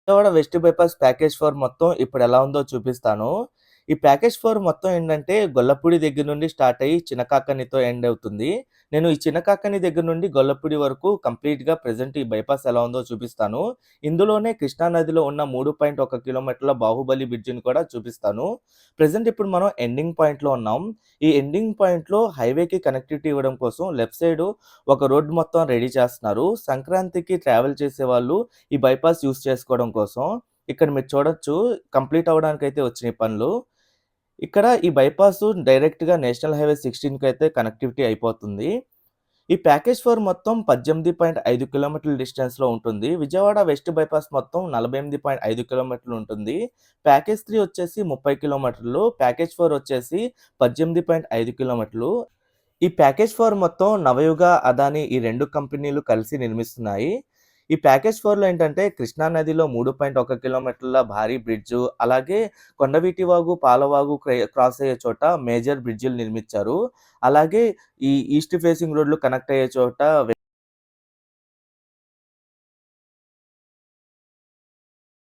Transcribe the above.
Vijayawada west bypass package 4 మొత్తం ఇప్పుడెలా ఉందో చూపిస్తాను. ఈ ప్యాకేజ్ 4 మొత్తం ఏంటంటే, గొల్లపూడి దగ్గర నుండి స్టార్ట్ అయ్యి చినకాకనితో ఎండ్ అవుతుంది. నేను ఈ చినకాకని దగ్గర నుండి గొల్లపూడి వరకు కంప్లీట్‌గా ప్రెజెంట్ ఈ బైపాస్ ఎలా ఉందో చూపిస్తాను. ఇందులోనే కృష్ణా నదిలో ఉన్న 3.1 కిలోమీటర్ల బాహుబలి బ్రిడ్జిని కూడా చూపిస్తాను. ప్రెజెంట్ ఇప్పుడు మనం ఎండింగ్ పాయింట్‌లో ఉన్నాం. ఈ ఎండింగ్ పాయింట్‌లో హైవేకి కనెక్టివిటీ ఇవ్వడం కోసం లెఫ్ట్ సైడు ఒక రోడ్ మొత్తం రెడీ చేస్తున్నారు. సంక్రాంతికి ట్రావెల్ చేసేవాళ్ళు ఈ బైపాస్ యూజ్ చేసుకోవడం కోసం. ఇక్కడ మీరు చూడొచ్చు కంప్లీట్ అవ్వడానికైతే వచ్చినాయి పనులు. ఇక్కడ ఈ బైపాసు డైరెక్ట్‌గా నేషనల్ హైవే 16కైతే కనెక్టివిటీ అయిపోతుంది. ఈ ప్యాకేజ్ 4 మొత్తం 18.5 కిలోమీటర్ల డిస్టెన్స్‌లో ఉంటుంది. విజయవాడ వెస్ట్ బైపాస్ మొత్తం 48.5 కిలోమీటర్లు ఉంటుంది. ప్యాకేజ్ 3 వచ్చేసి 30 కిలోమీటర్లు. ప్యాకేజ్ 4 వచ్చేసి 18.5 కిలోమీటర్లు. ఈ ప్యాకేజ్ 4 మొత్తం నవయుగ, అదాని ఈ 2 కంపెనీలు కలిసి నిర్మిస్తున్నాయి. ఈ ప్యాకేజ్ 4లో ఏంటంటే కృష్ణా నదిలో 3.1 కిలోమీటర్ల భారీ బ్రిడ్జు, అలాగే కొండవీటి వాగు, పాలవాగు క్రాస్ అయ్యే చోట మేజర్ బ్రిడ్జిలు నిర్మించారు. అలాగే ఈ ఈస్ట్ ఫేసింగ్ రోడ్లు కనెక్ట్ అయ్యే చోట